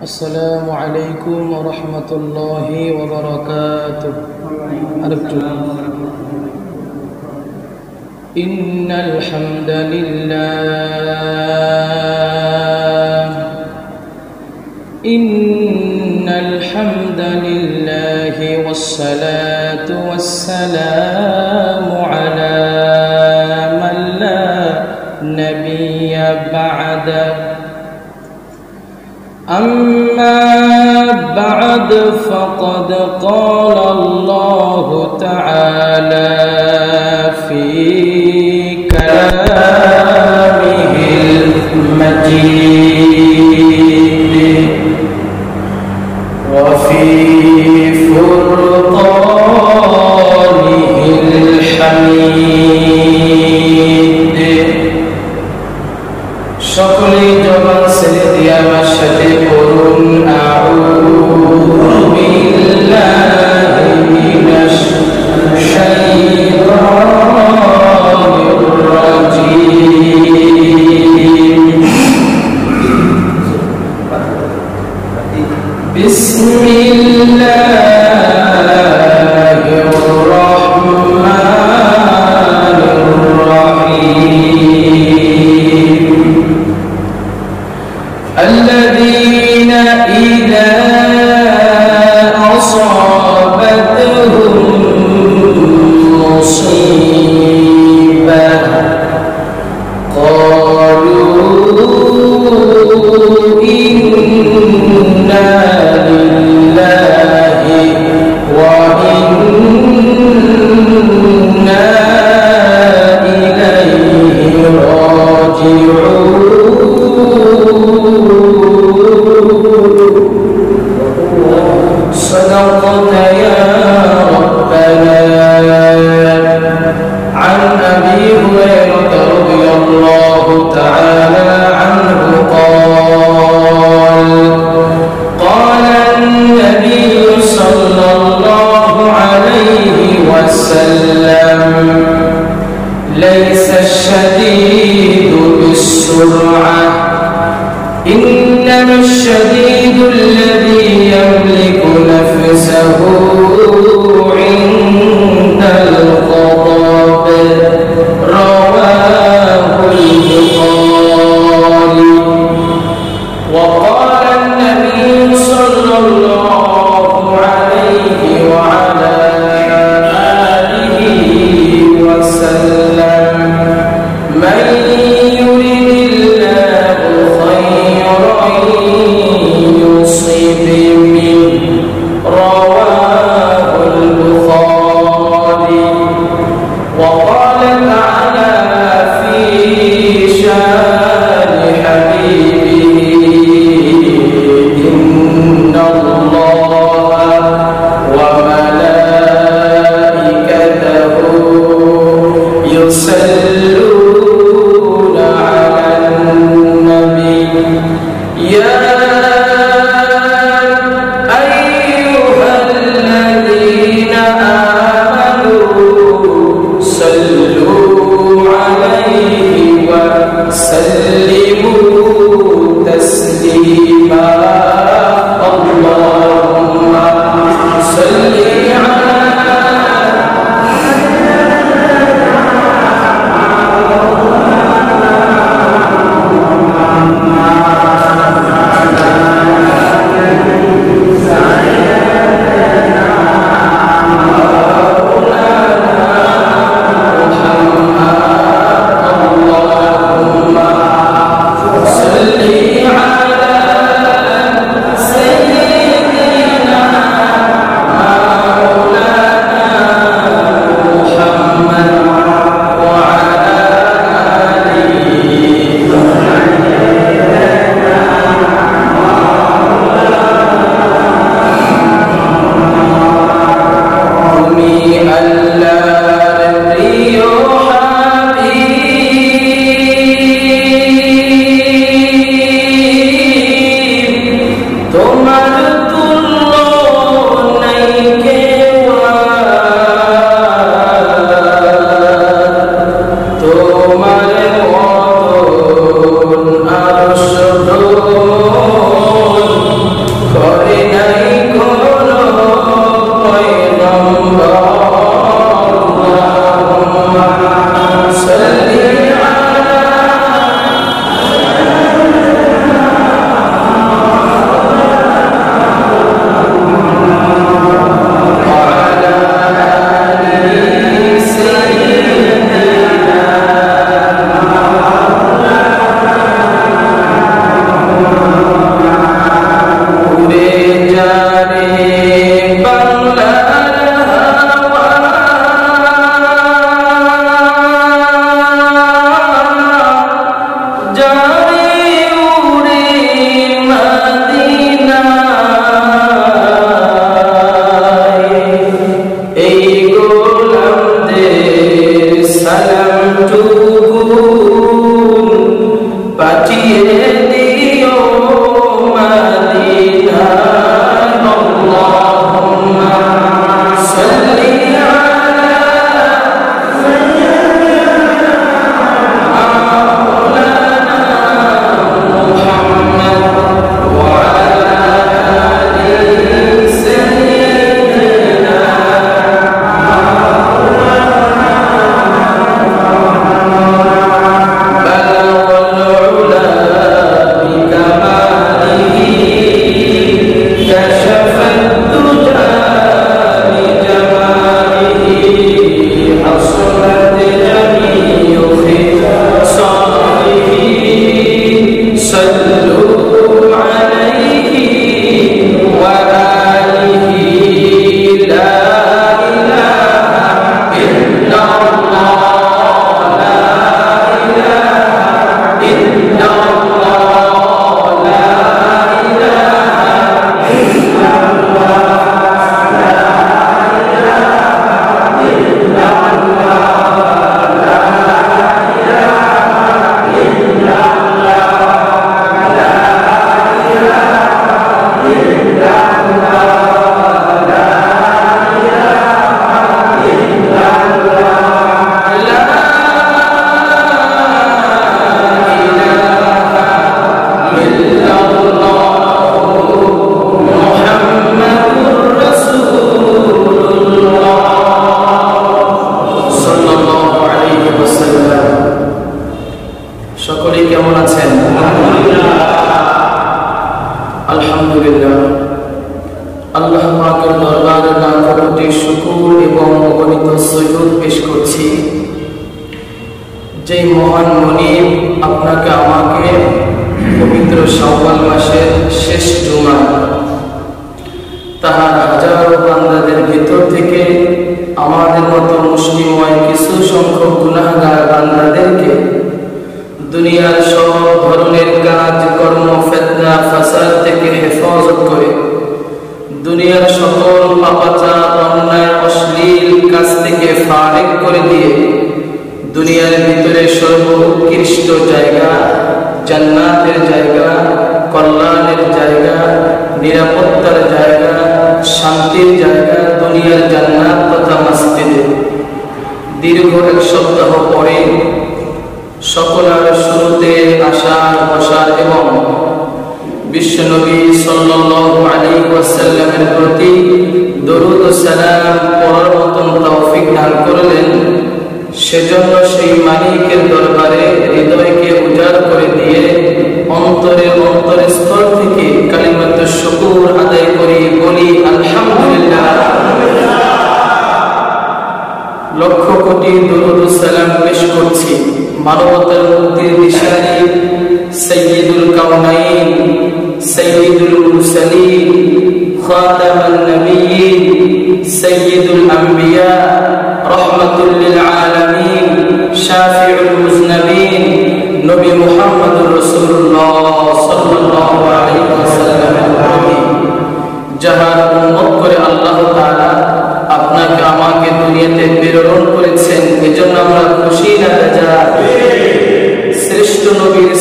السلام عليكم ورحمة الله وبركاته. إن الحمد لله والصلاة والسلام على من لا نبي بعده. أما بعد فقد قال الله تعالى في كلامه المجيد وفي فرقانه الحميد সকলেই জবান ছেড়ে দিয়ে আমার সাথে পড়ুন আউযু বিল্লাহি মিনাশ শাইতানির রাজীম। বিসমিল্লাহির রাহমানির রাহিম। الذين إذا أصابتهم مصيبة قالوا إنا لله وإنا إليه راجعون।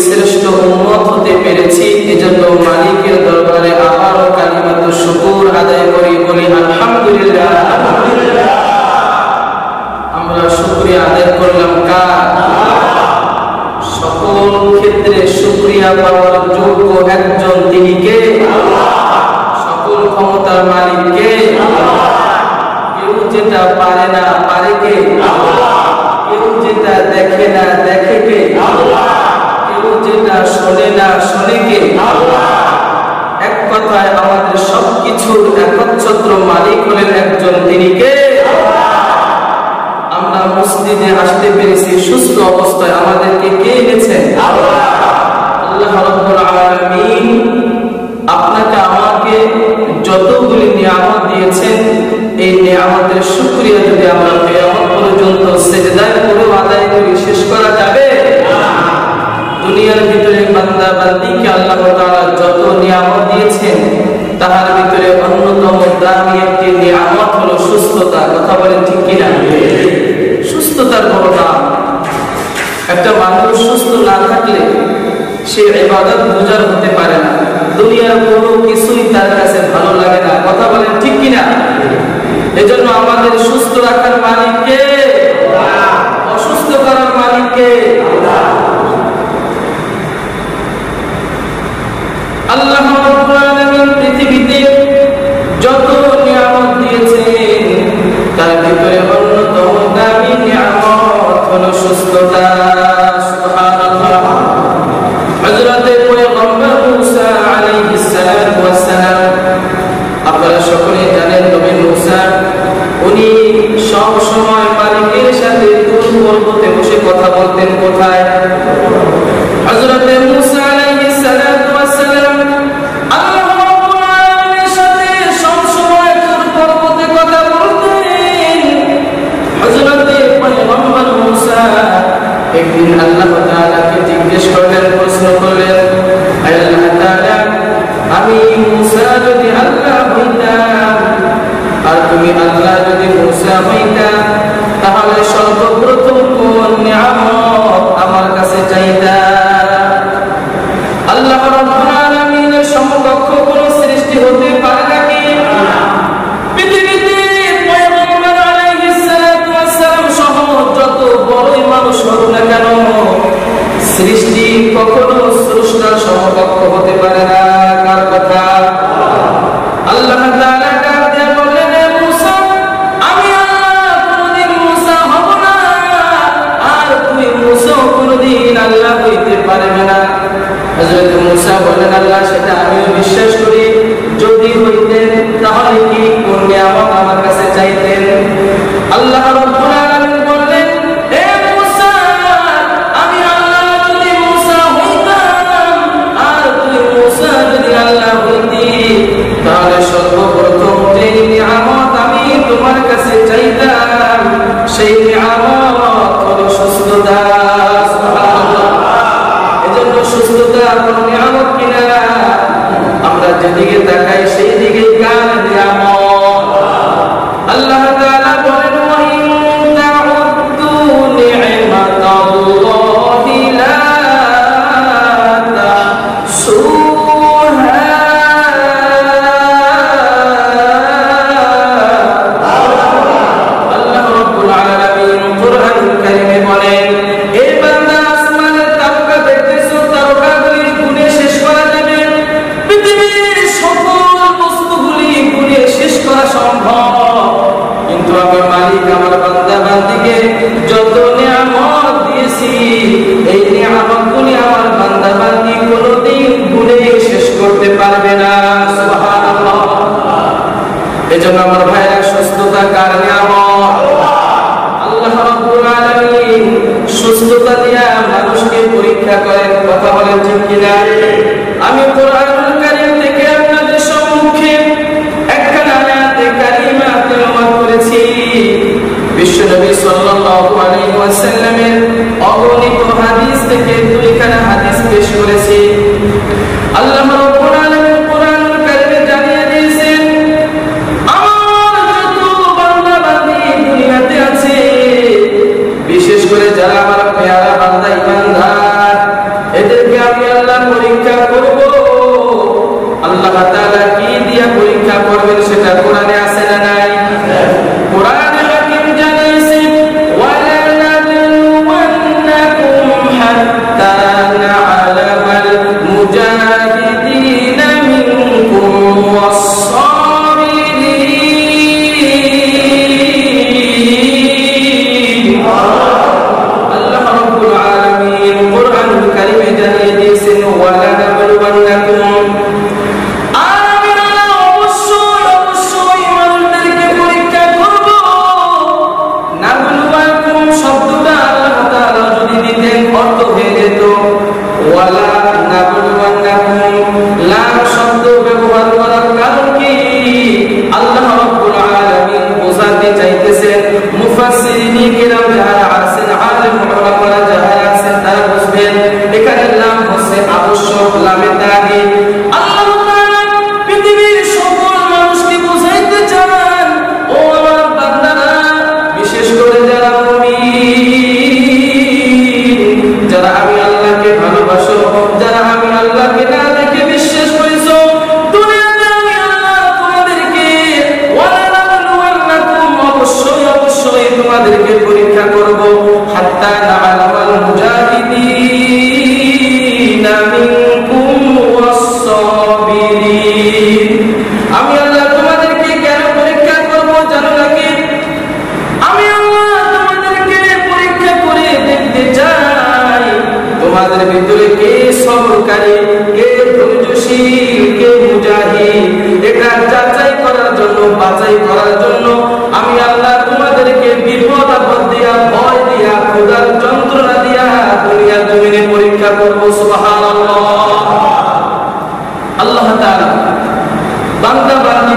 শ্রেষ্ঠ উম্মত হতে পেরেছি, এজন্য মালিকের দরবারে আবারও কালিমাতুশ শুকর যেটা পারে না পারে কে? আল্লাহ। কেউ যেটা দেখে না দেখে কে? আল্লাহ। কেউ যেটা শোনে না শোনে কে? আল্লাহ। এক কথায় আমাদের সবকিছুর একচ্ছত্র মালিক হলেন একজন, তিনি কে? আমরা মসজিদে আসতে পেরেছি সুস্থ অবস্থায়, আমাদেরকে কে এনেছেন? আল্লাহ। আল্লাহ রাব্বুল আলামিন আপনাকে আমাকে যতগুলি নিয়ামত দিয়েছেন, এই নিয়ামতের শুকরিয়া যদি আমরা কিয়ামত পর্যন্ত সিজদায় পড়ে আদায় করি, শেষ করা যাবে? দুনিয়ার ভিতরে বান্দা বান্দীকে আল্লাহ তাআলা যত নিয়ামত দিয়েছেন, তার ভিতরে অন্যতম দামি একটি নিয়ামত হলো সুস্থতা। কথা বলেন ঠিক কিনা? সুস্থতার বড় দাম। একটা মানুষ সুস্থ না থাকলে সে ইবাদত গুজার হতে পারে না, দুনিয়ার কোনো কিছুই তার কাছে ভালো লাগে না। কথা বলেন ঠিক কিনা? এজন্য আমাদের সুস্থ রাখার মালিক কে? অসুস্থ করার মালিক কে? আল্লাহ রাব্বুল আলামিন পৃথিবীতে যত নিয়ামত দিয়েছেন, তার ভিতরে অন্যতম দামি নিয়ামত হলো সুস্থতা। সুবহানাল্লাহ। হযরত পয়গম্বর মুসা আলাইহিস সালাতু ওয়াস সালাম, আপনারা সকলেই জানেন নবী মুসা উনি সব সময় মালিকের সাথে তুর পর্বতে বসে কথা বলতেন। কোথায়? হযরত মুসা আলাইহিস সালাতু ওয়াস সালাম আল্লাহ রাব্বুল আলামিনের সাথে সব সময় তুর পর্বতে কথা বলতেন। হযরত পয়গম্বর মুসা একদিন আল্লাহ তাআলাকে জিজ্ঞেস করলেন, প্রশ্ন করলেন, হে আল্লাহ তাআলা, আমি মুসা যদি আল্লাহ হইতাম আর তুমি আল্লাহ যদি মুসা হইতা, তাহলে সর্বপ্রথম কোন নিয়ামত আমার কাছে চাইতা? আল্লাহ রাব্বুল আলামিনের সমকক্ষ কোন সৃষ্টি হতে পারে নাকি? পৃথিবীতে পয়গম্বর আলাইহিস সালাতু ওয়াস সালাম সহ যত বড়ই মানুষ হোক না কেন, সৃষ্টি কখনো স্রষ্টার সমকক্ষ হতে পারে না। কার কথা? আল্লাহ তাআলা ডাক দিয়ে বললেন, হে মুসা, আমি আল্লাহ কোনদিন মুসা হব না, আর তুই মুসা কোনদিন আল্লাহ হইতে পারবে না। হযরত মুসা বলেন, আল্লাহ সেটা আমিও বিশ্বাস করি, যদি হইতেন তাহলে কি কোন নিয়ামত আমার কাছে চাইতেন? আল্লাহ রাব্বুল আলামিন বললেন, হে মুসা, আমি আল্লাহ যদি মুসা হইতাম আর তুই মুসা যদি আল্লাহ হইতি, তাহলে সর্বপ্রথম যে নিয়ামত আমি তোমার কাছে চাইতাম, সেই নিয়ামত হলো সুস্থতা। সুবহানাল্লাহ। এজন্য সুস্থতা কোন নিয়ামত কিনা? আমরা যেদিকে তাকাই সেই দিকে কার নিয়ামত? আল্লাহ তাআলা বলেন, ওয়া ইন তাউদ্দু নি'মাতাল্লাহি লা তাহসুহা। আল্লাহ রাব্বুল আলামিন কুরআনুল কারীমে বলেন, হে বান্দা, আসমানের তারকা দেখতেছো, তারকাগুলি গুণে শেষ করা যাবে, পৃথিবীর সকল বস্তুগুলি গুণে শেষ করা সম্ভব, কিন্তু আমি মালিক আমার বান্দা বান্দীকে যত নিয়ামত দিয়েছি, এই নিয়ামতগুলি আমার বান্দা বান্দী কোনোদিন গুণে শেষ করতে পারবে না। সুবহানাল্লাহ। এজন্য আমার ভাইরা, সুস্থতা কার নিয়ামত? আল্লাহ রাব্বুল আলামিন সুস্থতা দিয়া মানুষকে পরীক্ষা করেন। কথা বলেন ঠিক কিনা? আমি কোরআনুল কারীম থেকে আপনাদের সম্মুখে একখানা আয়াতে কারিমা তেলাওয়াত করেছি। বিশ্বনবী সাল্লাল্লাহু আলাইহি ওয়াসাল্লামের অগণিত হাদিস থেকে দুইখানা হাদিস পেশ করেছি। আল্লাহ রাব্বুল আলামিন কোরআনুল কারীমে জানিয়ে দিয়েছেন, আমার যত বান্দা বান্দী দুনিয়াতে আছে, বিশেষ করে যারা আমার পেয়ারা বান্দা ঈমানদার, এদেরকে আমি আল্লাহ পরীক্ষা করব। আল্লাহ তাআলা কি দিয়া পরীক্ষা করবেন সেটা কোরআনে আছে না নাই? কোরআনে হাকিম জানিয়েছেন, ওয়ালা নাবলুওয়ান্নাকুম হাত্তা না'লামাল মুজাহিদিনা মিনকুম ওয়াস-সাবিরিন।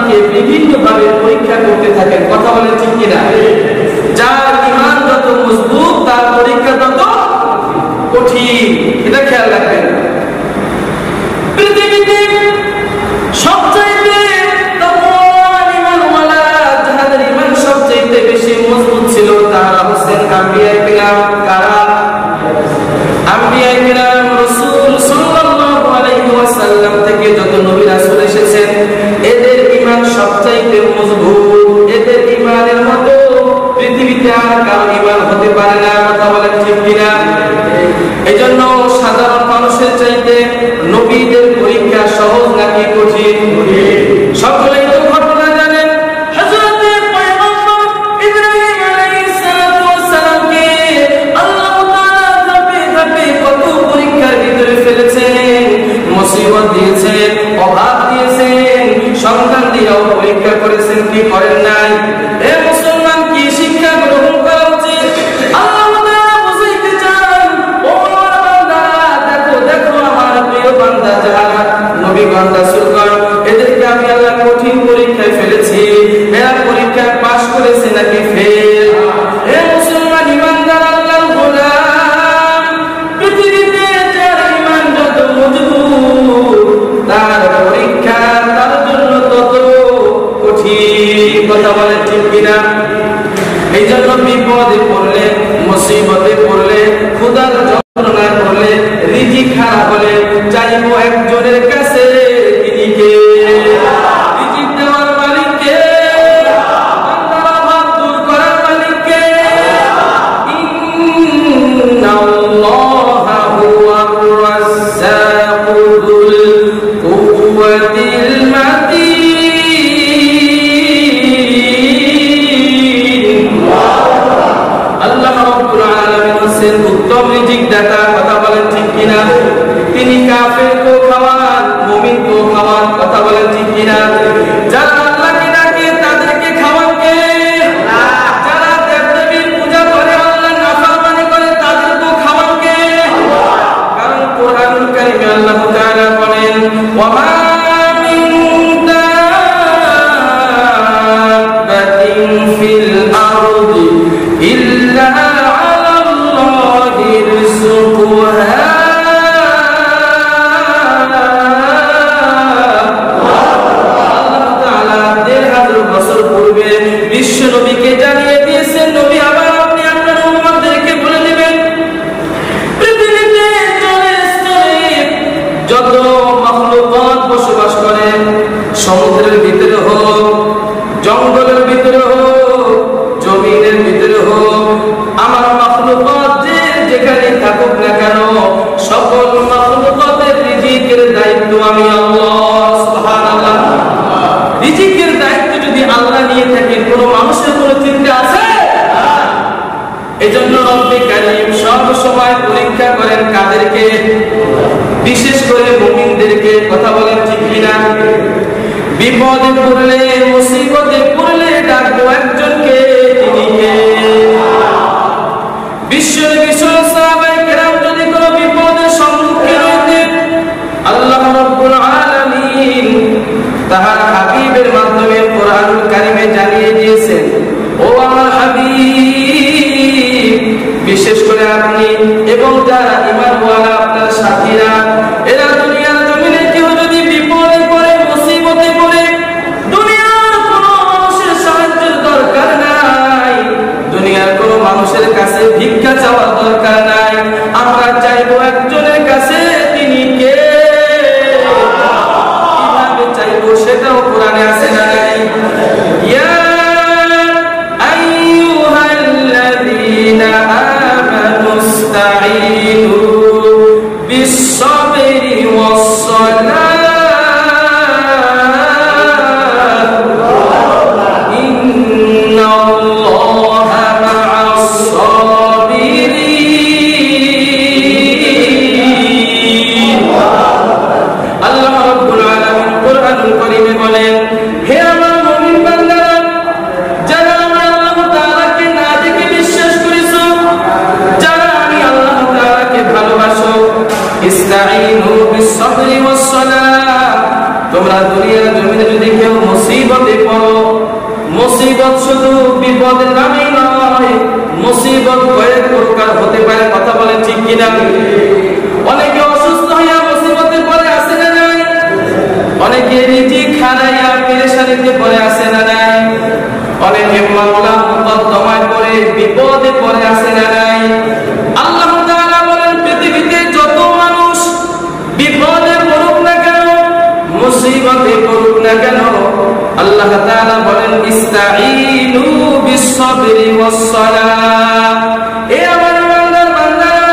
ইমানকে বিভিন্নভাবে পরীক্ষা করতে থাকেন। কথা বলেন ঠিক কিনা? যার ইমান যত মজবুত তার পরীক্ষা তত কঠিন, এটা খেয়াল রাখবেন। পৃথিবীতে সবচাইতে তাকওয়ান ঈমানওয়ালা, যাদের ঈমান সবচাইতে বেশি মজবুত ছিল, তারা হচ্ছেন আম্বিয়ায়ে কিরাম। কারা? আম্বিয়ায়ে কিরাম। রাসূল সাল্লাল্লাহু আলাইহি ওয়াসাল্লাম থেকে যত নবী রাসূল এসেছেন, এদের ঈমান সবচাইতে মজবুত। এদের ঈমানের মতো পৃথিবীতে আর কারো ঈমান হতে পারে না। কথা বলেন ঠিক কিনা? এজন্য সাধারণ মানুষের চাইতে নবীদের পরীক্ষা সহজ নাকি কঠিন? সকলেই তো ঘটনা জানেন। হযরতে পয়গম্বর ইব্রাহিম আলাইহিস সালাতু ওয়াস সালামকে আল্লাহ তাআলা ধাপে ধাপে কত পরীক্ষার ভিতরে ফেলেছেন, মুসিবত দিয়েছেন, অভাব দিয়েছেন, সন্তান দিয়েও পরীক্ষা করেছেন, কি করেন নাই? এ মুসলমান, কি শিক্ষা গ্রহণ করা উচিত? আল্লাহ তাআলা বুঝাইতে চান, ও বান্দা, দেখো দেখো আমার প্রিয় বান্দা যারা নবীগণ রাসূলগণ, এদেরকে আমি আল্লাহ কঠিন পরীক্ষায় ফেলেছি। এরা পরীক্ষায় পাস করেছে নাকি ফেল? এ মুসলমান ঈমানদার আল্লাহর গোলাম, পৃথিবীতে যার ঈমান যত মজবুত, তার পরীক্ষা তার জন্য তত কঠিন। কথা বলে ঠিক কিনা? এই জন্য বিপদে পড়লে, মুসিবতে পড়লে, ক্ষুধার যন্ত্রণায় পড়লে, রিজিক খারাপ হলে চাইবো একজনের কাছে, তিনি কে? রিজিক দেওয়ার মালিক কে? বান্দার অভাব দূর করার মালিক কে? ইন্নাল্লাহা হুয়ার রাজ্জাকু যুল কুওয়াতিল মাতিন। আল্লাহ রাব্বুল আলামিন হচ্ছেন উত্তম রিজিক দাতা। কথা বলেন ঠিক কিনা? তিনি কাফেরকে খাওয়ান, মুমিনকে খাওয়ান। কথা বলেন ঠিক কিনা? যারা আল্লাহকে ডাকে তাদেরকে খাওয়ান কে? যারা দেবদেবীর পূজা করে, আল্লাহর নাফরমানি করে, তাদেরকে খাওয়ান কে? কারণ কোরআনুল কারীমে আল্লাহ তাআলা বলেন, ওয়া মা মিন দাব্বাতিন ফিল আরদি ইল্লা আলাল্লাহি রিজকুহা। বিশ্ব নবীকে জানিয়ে দিয়েছেন, নবী আবার আপনি আপনার উম্মতদেরকে বলে দিবেন, পৃথিবীতে জলের স্তরে যত মাখলুকাত বসবাস করে, সমুদ্রের ভিতরে হোক, জঙ্গলের ভিতরে হোক, জমিনের ভিতরে হোক, আমার মাখলুকাত যে যেখানে থাকুক না কেন, সকল মাখলুকাতের রিজিকের দায়িত্ব আমি আল্লাহ। সুবহানাল্লাহ। রিজিকের দায়িত্ব যদি আল্লাহ নিয়ে থাকেন, কোন মানুষের কোন চিন্তা আছে? এজন্য রব্বে কারীম সব সময় পরীক্ষা করেন কাদেরকে? বিশেষ করে মুমিনদেরকে। কথা বলেন ঠিক কিনা? বিপদে পড়লে, মুসিবতে পড়লে ডাকবো একজনকে, তিনি কে? বিশ্বনবী সাহাবায়ে কেরাম যদি কোনো বিপদের সম্মুখীন হতেন, আল্লাহ রাব্বুল আলামিন তাহার হাবিবের মাধ্যমে কোরআনুল কারীমে জানিয়ে দিয়েছেন, ও আমার হাবিব, বিশেষ করে আপনি এবং যারা ঈমানওয়ালা আপনার সাথীরা, এরা দুনিয়ার জমিনে কেউ যদি বিপদে পড়ে, মুসিবতে পড়ে, দুনিয়ার কোনো মানুষের সাহায্যের দরকার নাই, দুনিয়ার কোনো মানুষের কাছে ভিক্ষা চাওয়ার দরকার নাই, আমরা চাইবো একজনের কাছে, তিনি কে? সেটাও কোরআনে আছে না নাই? ইয়া আইয়ুহাল্লাযীনা আমানুস্তাঈনু মুসিবত শুধু বিপদের নামেই নয়, মুসিবত কয়েক প্রকার হতে পারে। কথা বলেন ঠিক কিনা? অনেকে অসুস্থ হইয়া মুসিবতে পড়ে আছে না নাই? অনেকে রিজিক হারাইয়া পেরেশানিতে পড়ে আছে না নাই? অনেকে মামলা মুকদ্দমায় পড়ে বিপদে পড়ে আছে না নাই? আল্লাহ তাআলা বলেন, পৃথিবীতে যত মানুষ বিপদে পড়ুক না কেন, মুসিবতে পড়ুক না কেন, আল্লাহ তাআলা বলেন, ইস্তাঈনু বিস-সাবরি ওয়াস-সালাহ। এ আমার বান্দার বান্দারা,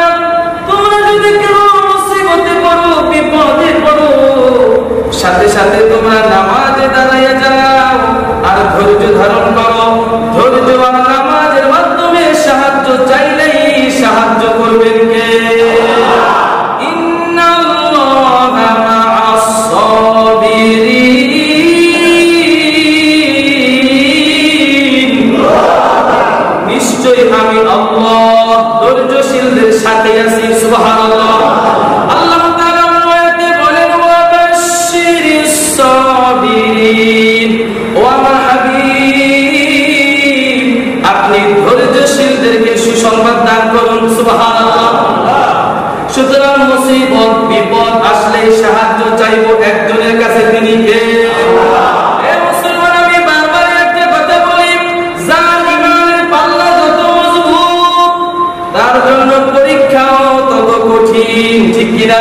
তোমরা যদি কেউ মুসিবতে পড়ো, বিপদে পড়ো, সাথে সাথে তোমরা নামাজে দাঁড়াইয়া যাও আর ধৈর্য ধারণ করো। ধৈর্য আর নামাজের মাধ্যমে সাহায্য চাইলেই সাহায্য করবেন কে? ইন্নাল্লাহা মা'আস-সাবিরিন। নিশ্চয়ই আমি আল্লাহ ধৈর্যশীলদের সাথে আছি। সুবহানাল্লাহ। আল্লাহ তাআলা আয়াতে বলেন, ওয়া বাশশিরিস সাবিরিন। ও আমার হাবিব, আপনি ধৈর্যশীলদেরকে সুসংবাদ দান করুন। সুবহানাল্লাহ। সুতরাং মুসিবত বিপদ আসলে সাহায্য চাইবো একজনের কাছে, তিনি কে? এ মুসলমান, আমি বারবার একটা কথা বলি, যার ঈমানের পাল্লা যত মজবুত, তার জন্য পরীক্ষাও তত কঠিন। ঠিক কিনা?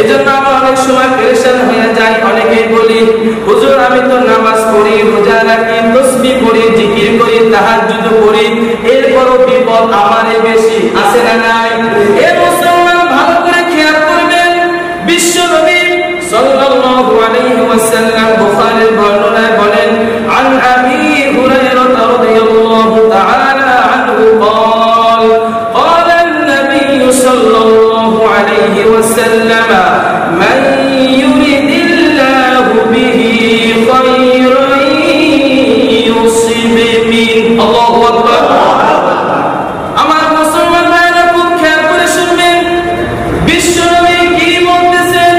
এজন্য আমরা অনেক সময় পেরেশান হয়ে যাই। অনেকেই বলি, হুজুর আমি তো নামাজ পড়ি, রোজা রাখি, তাসবিহ পড়ি, জিকির করি, তাহাজ্জুদ পড়ি, এরপরও বিপদ আমারই বেশি। আছে না নাই? এ মুসলমান, ভালো করে খেয়াল করবেন, বিশ্ব নবী সাল্লাল্লাহু আলাইহি ওয়াসাল্লাম বুখারীর বর্ণনায় বলেন, আন আবী হুরায়রা রাদিয়াল্লাহু তাআলা আনহু قال قال النبي صلى الله عليه وسلم من يرد الله به خيرا يصب منه। الله أكبر। আমার মুসলমান ভাইরা খুব খেয়াল করে শুনবেন, বিশ্ব নবী কি বলতেছেন?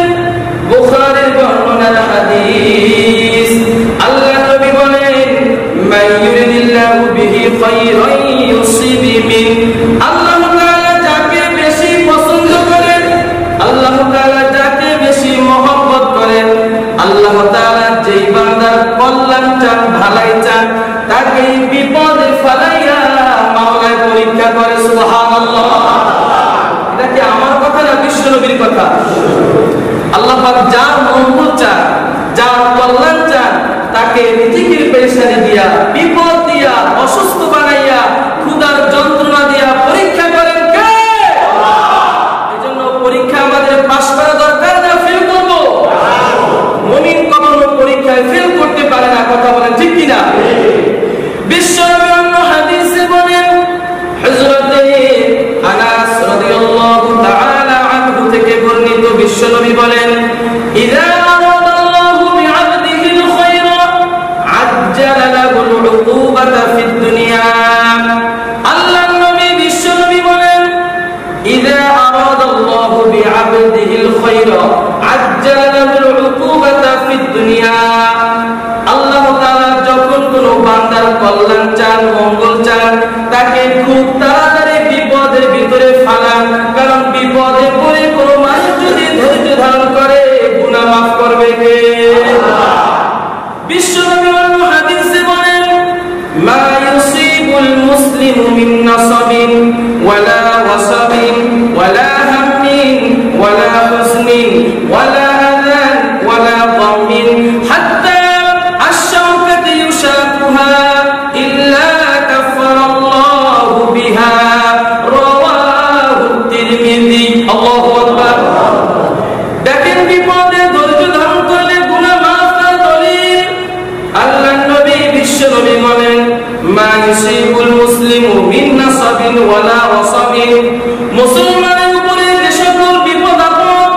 বুখারীর বর্ণনার হাদিস। আল্লাহ নবী বলেন, মান ইউরিদিল্লাহু বিহি খায়রান ইউসিব মিন। আল্লাহ তাআলা যাকে বেশি পছন্দ করেন, আল্লাহ তাআলা যাকে বেশি মহব্বত করেন, আল্লাহ তাআলা যেই বান্দার কল্যাণ চান, ভালাই চান, তাকে বিপদে ফেলাইয়া মাওলায় পরীক্ষা করে। সুবহানাল্লাহ। এটা কি আমার কথা না বিশ্ব নবীর কথা? আল্লাহ পাক যার মঙ্গল চান, যার কল্যাণ চান, তাকে রিজিকের পেরেশানি দিয়া, বিপদ দিয়া, অসুস্থ বানাইয়া, ক্ষুধার যন্ত্রণা দিয়া পরীক্ষা করেন কে? এজন্য পরীক্ষা আমাদের পাস করা দরকার না ফেল করব? মুমিন কখনো পরীক্ষায় ফেল করতে পারে না। কথা বলেন ঠিক কিনা? বিশ্ব নবী অন্য হাদিসে বলেন, হযরতে আনাস রাদিয়াল্লাহু তাআলা আনহু থেকে বর্ণিত, বিশ্ব নবী বলেন, ইযা আরাদাল্লাহু বি'আবদিহিল খায়রা আজ্জালা লাহুল উকুবাতা ফিদ দুনিয়া। আল্লাহ নবী বিশ্ব নবী বলেন, ইযা আরাদাল্লাহু বি'আবদিহিল খায়রা আজ্জালা লাহুল উকুবাতা ফিদ দুনিয়া। আল্লাহ তাআলা যখন কোন বান্দার কল্যাণ চান, মঙ্গল চান, তাকে খুব তাড়াতাড়ি বিপদের ভিতরে ফালান। কারণ বিপদে পড়ে কোন মানুষ যদি ধৈর্য ধারণ করে, গুনাহ মাফ করবে কে? বিশ্ব নবী অন্য হাদিসে বলেন, মা ইউসিবুল মুসলিমু মিন নাসাবিন ওয়ালা ওয়াসাবিন ওয়ালা হাম্মিন ওয়ালা হুজনিন ওয়ালা আযান ওয়ালা গামিন হাত্তা আশ-শাওকাতি ইউশাকুহা ইল্লা কাফফারাল্লাহু বিহা। রাওয়াহু তিরমিজি। আল্লাহু আকবার। দেখেন, বিপদে ধৈর্য ধারণ করলে গুনাহ মাফ করার দলিল। আল্লাহর নবী বিশ্ব নবী বলেন, মা ইউসিবুল মুসলিমু মিন নাসাবিন ওয়ালা ওয়াসাবিন। মুসলমানের উপরে যে সকল বিপদ আপদ,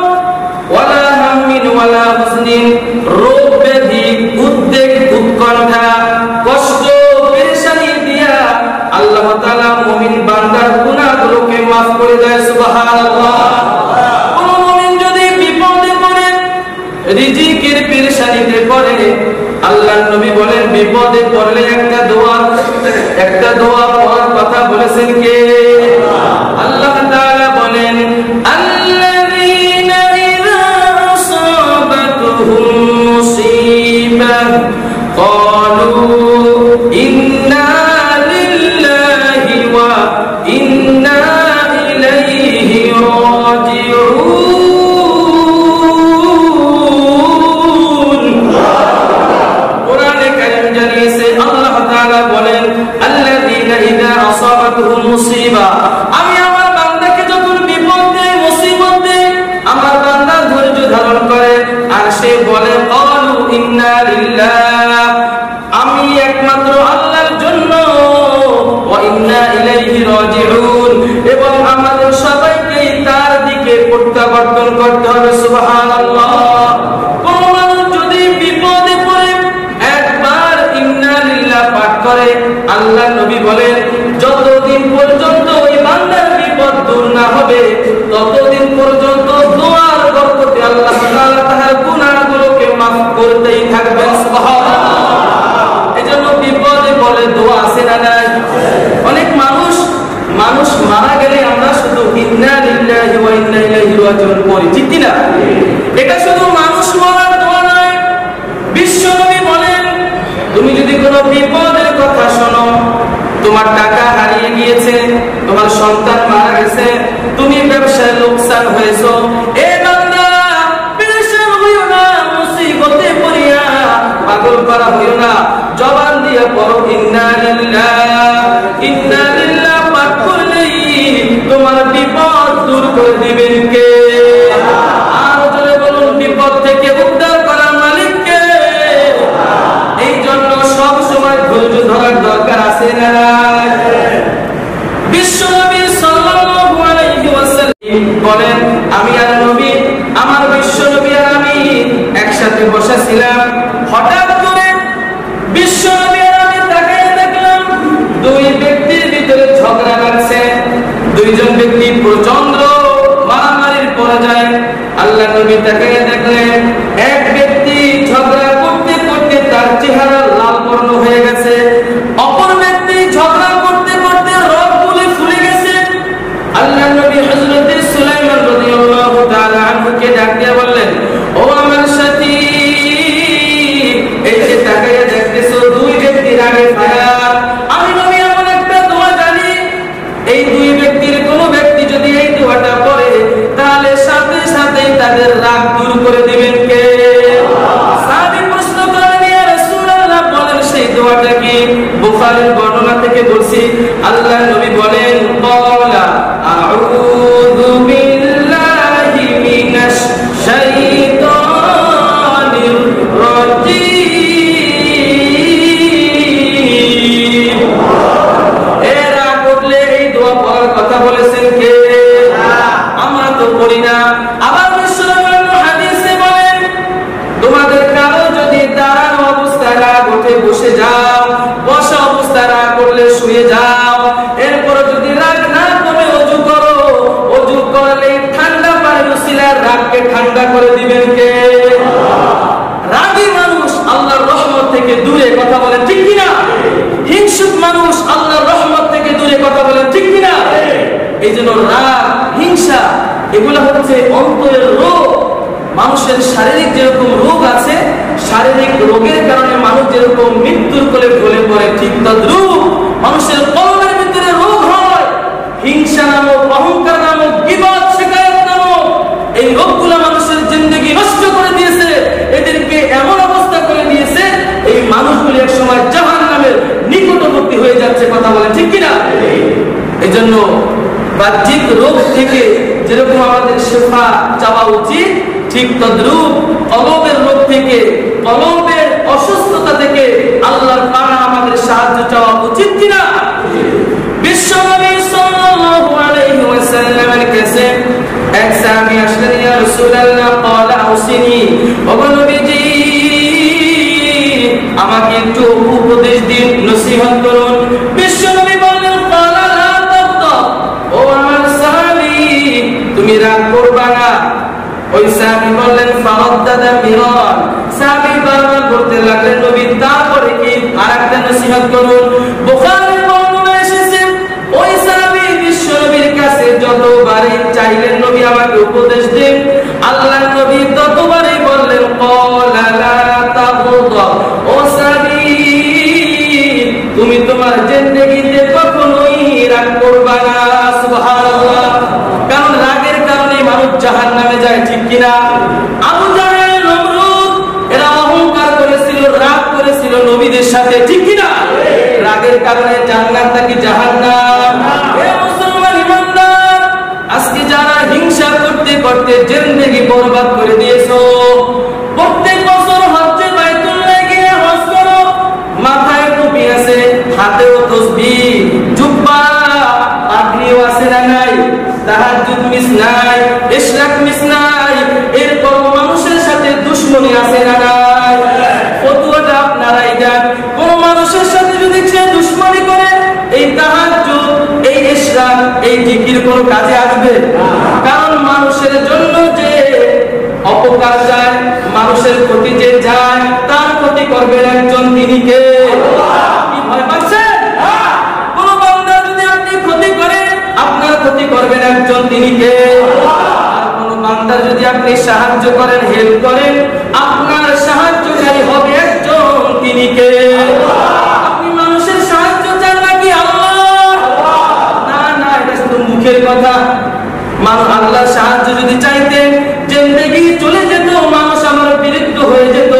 ওয়ালা হাম্মিন ওয়ালা হুজনিন, রোগ ব্যাধি, উদ্বেগ, উৎকণ্ঠা, কষ্ট, পেরেশানি দিয়া আল্লাহ তাআলা মুমিন বান্দার গুনাহগুলোকে মাফ করে দেয়। সুবহানাল্লাহ। কোন মুমিন যদি বিপদে পড়ে, রিজিকের পেরেশানিতে পড়ে, আল্লাহর নবী বলেন বিপদে পড়লে একটা দোয়া পড়ার কথা বলেছেন কে? আল্লাহ তাআলা বলেন আল্লাযীনা ইযা আসাবাতুহুম মুসিবাহ ক্বালু ইন্না লিল্লাহি ওয়া ইন্না ইলাইহি রাজিউন। কোরআনে কারীম জানিয়েছে আল্লাহ তাআলা বলেন আল্লাযীনা ইযা আসাবাতুহুম মুসিবা, আমি আমার বান্দাকে যখন বিপদে মুসিবতে আমার বান্দা ধৈর্য ধারণ করে আর সে বলে ক্বালু ইন্না লিল্লাহ, আমি একমাত্র আল্লাহর জন্য, ওয়া ইন্না ইলাইহি রাজিউন, এবং আমাদের সবাইকে তার দিকে প্রত্যাবর্তন করতে হবে। সুবহানাল্লাহ। কোন মানুষ যদি বিপদে পড়ে একবার ইন্না লিল্লাহ পাঠ করে, আল্লাহর নবী বলেন যতদিন পর্যন্ত ওই বান্দার বিপদ দূর না হবে ততদিন পর্যন্ত দোয়ার বরকতে আল্লাহ তাআলা তার গুনাহগুলোকে মাফ করতেই থাকবেন। সুবহানাল্লাহ। এজন্য বিপদে পড়লে দোয়া আছে না নাই? অনেক মানুষ মারা গেলে আমরা শুধু ইন্না লিল্লাহি ওয়া ইন্না ইলাইহি রাজিউন পড়ি, ঠিক কি না? এটা শুধু মানুষ মরার দোয়া নয়। বিশ্বনবী বলেন তুমি যদি কোনো বিপদের কথা শোনো, তোমার টাকা হারিয়ে গিয়েছে, তোমার সন্তান মারা গেছে, তুমি ব্যবসায় লোকসান হয়েছো, এ বান্দা পেরেশান হইও না, মুসিবতে পড়িয়া পাগল করা হইও না, জবান দিয়া পড়ো ইন্না লিল্লাহ পাঠ করলেই তোমার বিপদ দূর করে দিবেন কে? আর জোরে বলুন বিপদ থেকে উদ্ধার করার মালিক কে? এই জন্য সব সময় ধৈর্য ধরার দরকার আছে না? বিশ্বনবী সাল্লাল্লাহু আলাইহি ওয়াসাল্লাম বলেন আমি আর নবী, আমার বিশ্বনবী আর আমি একসাথে বসেছিলাম, হঠাৎ করে বিশ্বনবী আর আমি তাকিয়ে দেখলাম দুই ব্যক্তির ভিতরে ঝগড়া লাগছে। দুইজন ব্যক্তি প্রচন্ড মারামারির পর্যায়ে। আল্লাহ নবী তাকিয়ে দেখলেন এক ব্যক্তি ঝগড়া করতে করতে তার চেহারা লাল বর্ণ হয়ে গেছে, অপর ব্যক্তি ঝগড়া করতে করতে রগগুলি ফুলে গেছে। আল্লাহ নবী হযরত সুলাইমান রাদিয়াল্লাহু তাআলা আনহুকে ডাক দিয়ে বললেন ও আমার সাথী, এই যে তাকিয়ে দেখতেছো দুই ব্যক্তির আগে ফায়ার, আমি নবী এমন একটা দোয়া জানি, এই দুই ব্যক্তির কোন ব্যক্তি যদি এই দোয়াটা পড়ে তাহলে সাথে সাথে তাদের রাগ দূর করে দিবেন কে? সাহাবী প্রশ্ন করেন ইয়া রাসূলুল্লাহ বলেন সেই দোয়াটা কি? বুখারীর বর্ণনা থেকে বলছি। আল্লাহর নবী বলেন ক্বালা আউযু বিল্লাহি মিনাশ শাইতানির রাজীম। এরা বললে এই দোয়া পড়ার কথা বলেছেন কে? আমরা তো পড়ি না। আবার বিশ্বনবী হাদিসে বলেন তোমাদের কারো যদি দাঁড়ানো অবস্থায় রাগ ওঠে বসে যাও, বসা অবস্থায় রাগ করলে শুয়ে যাও, এরপর যদি রাগ না কমে ওযু করো, ওযু করলে ঠান্ডা পানির উসিলায় রাগকে ঠান্ডা করে দিবেন কে? রাগী মানুষ আল্লাহর রহমত থেকে দূরে, কথা বলেন ঠিক কি না? হিংসুক মানুষ আল্লাহর রহমত থেকে দূরে, কথা বলেন ঠিক কি না? এই জন্য রাগ, হিংসা এগুলো হচ্ছে অন্তরের রোগ। মানুষের শারীরিক যেরকম রোগ আছে, শারীরিক রোগের কারণে মানুষ যেরকম মৃত্যুর কোলে ঢলে পড়ে, ঠিক তদ্রূপ মানুষের কলবের ভিতরে রোগ হয়। হিংসা নামক, অহংকার নামক, গীবত, শিকায়ত নামক এই রোগগুলো মানুষের জিন্দেগি নষ্ট করে দিয়েছে, এদেরকে এমন অবস্থা করে দিয়েছে এই মানুষগুলো এক সময় জাহান্নামের নিকটবর্তী হয়ে যাচ্ছে, কথা বলেন ঠিক কিনা? এই জন্য বাহ্যিক রোগ থেকে যেরকম আমাদের শিফা চাওয়া উচিত, ঠিক তদ্রূপ কলবের রোগ থেকে, কলবের অসুস্থতা থেকে আল্লাহর পানা আমাদের সাহায্য চাওয়া উচিত কিনা? বিশ্বনবী সাল্লাল্লাহু আলাইহি ওয়াসাল্লামের কাছে এক সাহাবী আসলেন, ইয়া রাসূলুল্লাহ ক্বালা আউসিনি, ও নবীজি আমাকে একটু উপদেশ দিন, নসিহত করুন। বিশ্বনবী বললেন ক্বালা লা তাগদাব, ও আমার সাহাবী তুমি রাগ করবা না। ওই সাহাবী বললেন ফারাদ্দাদা মিরান, সাহাবী বারবার বলতে লাগলেন নবী করুন। বুখারীর বর্ণনায় এসেছে ওই সাহাবী বিশ্বনবীর কাছে যতবারই চাইলেন নবী আমাকে উপদেশ দিন, আল্লাহর নবী ততবারই বললেন ক্বালা লা তাগদা, ও সাহাবী তুমি তোমার জিন্দেগিতে কখনোই রাগ করবা না। সুবহানাল্লাহ। কারণ রাগের কারণে মানুষ জাহান্নামে যায়, ঠিক কিনা? আবু জাহেল, নমরুদ এরা অহংকার করেছিল, রাগ করেছিল নবীদের সাথে, ঠিক কিনা? রাগের কারণে জান্নাত নাকি জাহান্নাম? এ মুসলমান ইমানদার, আজকে যারা হিংসা করতে করতে জিন্দেগি বরবাদ করে দিয়েছো, প্রত্যেক বছর হজ্জে বাইতুল্লাহ গিয়ে হজ করো, মাথায় টুপি আছে, হাতেও তাসবিহ, জুব্বা, পাগড়িও আছে না নাই, তাহাজ্জুদ মিস নাই, ইশরাক মিস নাই, এরপর মানুষের সাথে দুশমনি আছে না নাই? ফতোয়াটা আপনারাই দেন। কোন মানুষের সাথে যদি সে দুশমনি করে, এই তাহাজ্জুদ, এই ইশরাক, এই জিকির কোন কাজে আসবে? কারণ মানুষের জন্য যে অপকার যায়, মানুষের ক্ষতি যে যায়, তার ক্ষতি করবেন একজন, তিনি কে? কি ভয় পাচ্ছেন? কোন বান্দা যদি আপনি ক্ষতি করে, আপনার ক্ষতি করবেন একজন, তিনি কে? আর কোন বান্দা যদি আপনি সাহায্য করেন, হেল্প করেন, আপনার সাহায্যকারী হবে একজন, তিনি কে? আপনি মানুষের সাহায্য চান নাকি আল্লাহ? না না, এটা শুধু মুখের কথা। মানুষ আল্লাহর সাহায্য যদি চাইতেন, জিন্দেগি চলে যেত, মানুষ আমার বিরুদ্ধ হয়ে যেত,